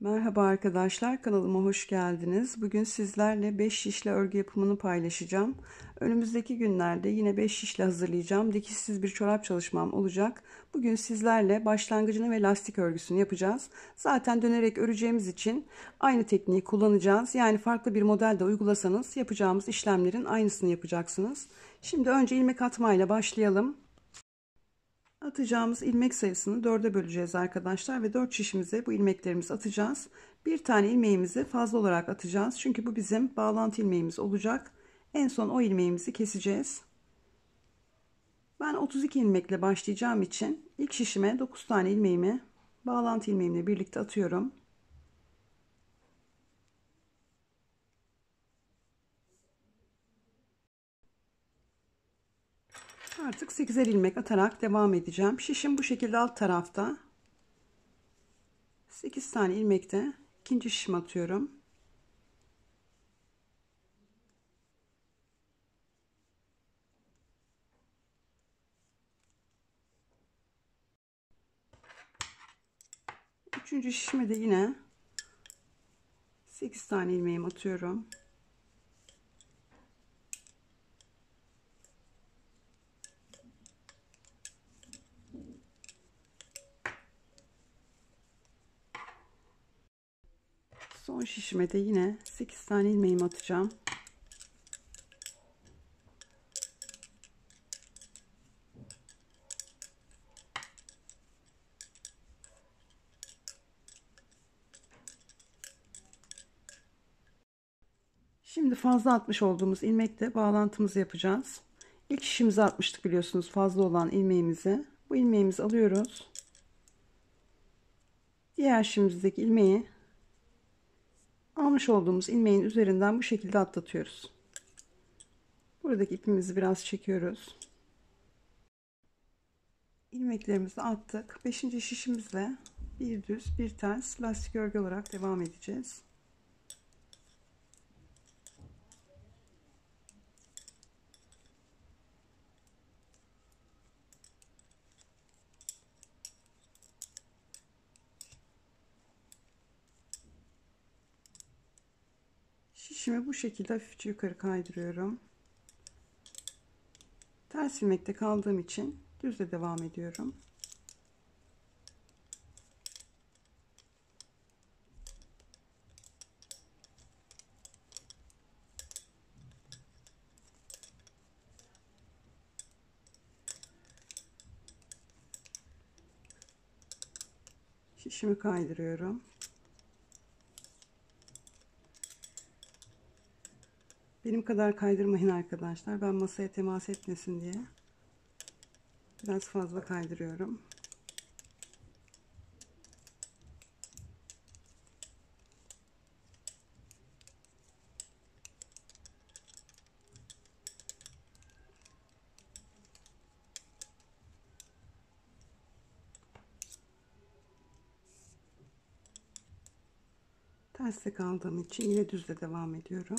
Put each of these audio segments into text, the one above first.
Merhaba arkadaşlar, kanalıma hoş geldiniz. Bugün sizlerle 5 şişle örgü yapımını paylaşacağım. Önümüzdeki günlerde yine 5 şişle hazırlayacağım. Dikişsiz bir çorap çalışmam olacak. Bugün sizlerle başlangıcını ve lastik örgüsünü yapacağız. Zaten dönerek öreceğimiz için aynı tekniği kullanacağız. Yani farklı bir modelde uygulasanız yapacağımız işlemlerin aynısını yapacaksınız. Şimdi önce ilmek atmayla başlayalım. Atacağımız ilmek sayısını 4'e böleceğiz arkadaşlar ve 4 şişimize bu ilmeklerimizi atacağız. Bir tane ilmeğimizi fazla olarak atacağız. Çünkü bu bizim bağlantı ilmeğimiz olacak. En son o ilmeğimizi keseceğiz. Ben 32 ilmekle başlayacağım için ilk şişime 9 tane ilmeğimi bağlantı ilmeğimle birlikte atıyorum. Artık 8'er ilmek atarak devam edeceğim. Şişim bu şekilde alt tarafta. 8 tane ilmekte ikinci şişime atıyorum. Üçüncü şişime de yine 8 tane ilmeğimi atıyorum. Son şişime de yine 8 tane ilmeğimi atacağım. Şimdi fazla atmış olduğumuz ilmekle bağlantımızı yapacağız. İlk şişimizi atmıştık biliyorsunuz, fazla olan ilmeğimizi. Bu ilmeğimizi alıyoruz. Diğer şişimizdeki ilmeği almış olduğumuz ilmeğin üzerinden bu şekilde atlatıyoruz. Buradaki ipimizi biraz çekiyoruz. İlmeklerimizi attık. 5. şişimizle bir düz bir ters lastik örgü olarak devam edeceğiz. Şişimi bu şekilde hafifçe yukarı kaydırıyorum. Ters ilmekte kaldığım için düzle devam ediyorum. Şişimi kaydırıyorum. Benim kadar kaydırmayın arkadaşlar. Ben masaya temas etmesin diye biraz fazla kaydırıyorum. Terste kaldığım için yine düzle devam ediyorum.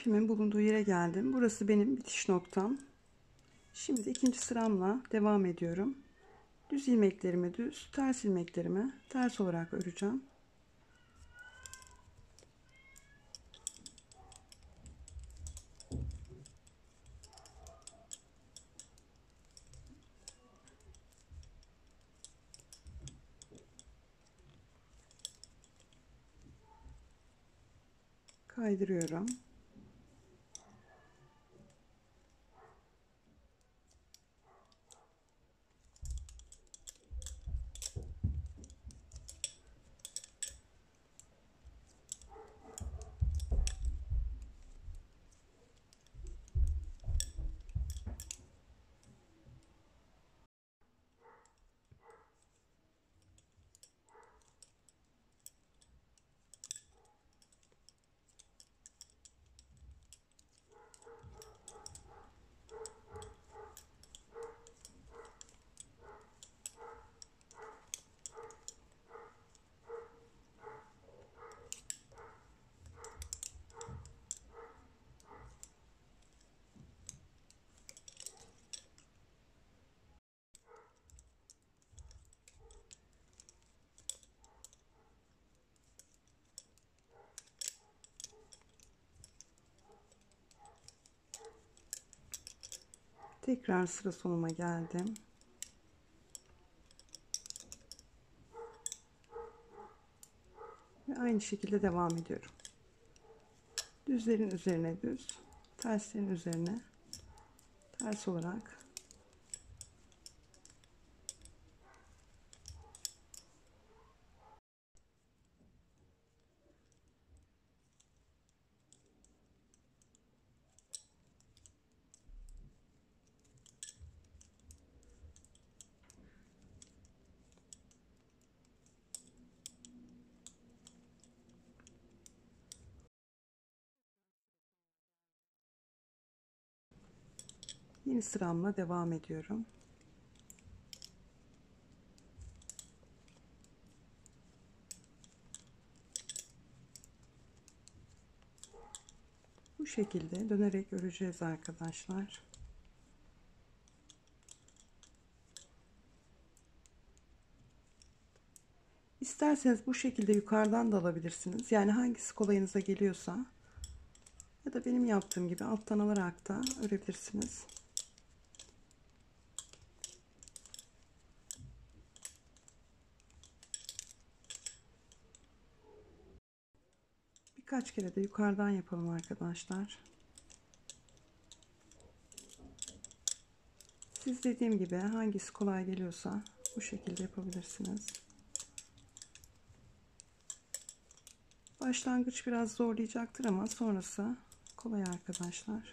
İpimin bulunduğu yere geldim. Burası benim bitiş noktam. Şimdi ikinci sıramla devam ediyorum. Düz ilmeklerimi düz, ters ilmeklerimi ters olarak öreceğim. Kaydırıyorum. Tekrar sıra sonuma geldim. Ve aynı şekilde devam ediyorum. Düzlerin üzerine düz, terslerin üzerine ters olarak yeni sıramla devam ediyorum. Bu şekilde dönerek öreceğiz arkadaşlar. İsterseniz bu şekilde yukarıdan da alabilirsiniz. Yani hangisi kolayınıza geliyorsa, ya da benim yaptığım gibi alttan alarak da örebilirsiniz. Birkaç kere de yukarıdan yapalım arkadaşlar. Siz dediğim gibi hangisi kolay geliyorsa bu şekilde yapabilirsiniz. Başlangıç biraz zorlayacaktır ama sonrası kolay arkadaşlar.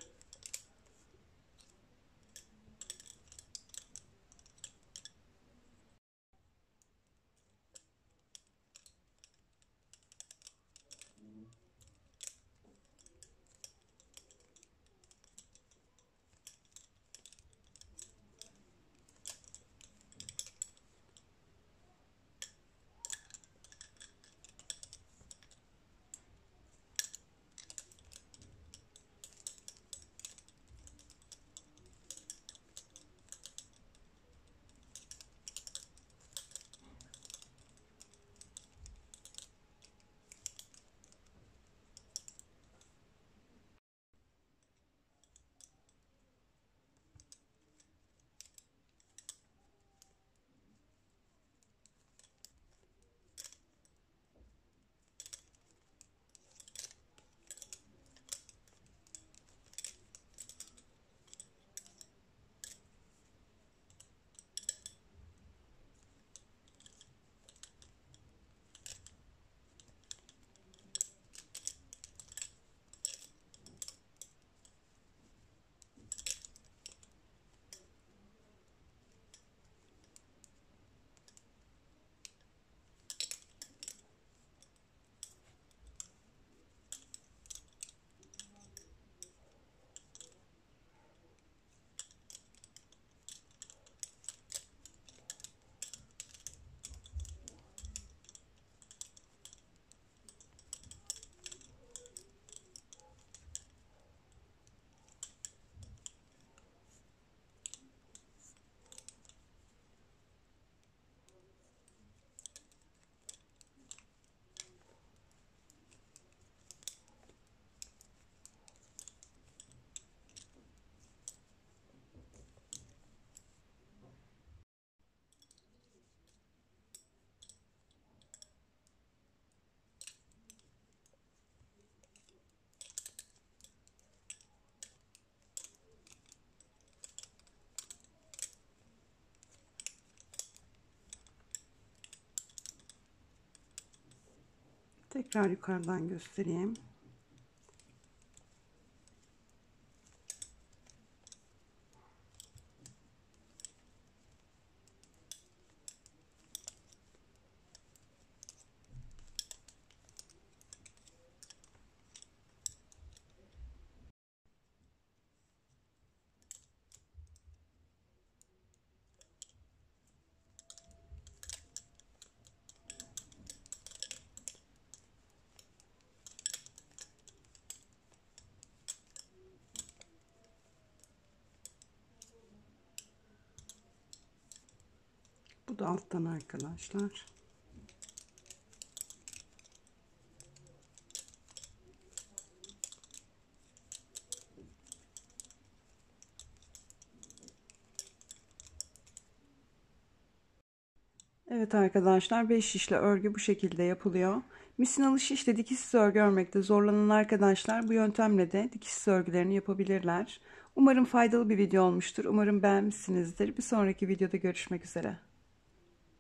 Tekrar yukarıdan göstereyim. Bu da alttan arkadaşlar. Evet arkadaşlar, 5 şişle örgü bu şekilde yapılıyor. Misinalı şişle dikişsiz örgü örmekte zorlanan arkadaşlar bu yöntemle de dikişsiz örgülerini yapabilirler. Umarım faydalı bir video olmuştur. Umarım beğenmişsinizdir. Bir sonraki videoda görüşmek üzere.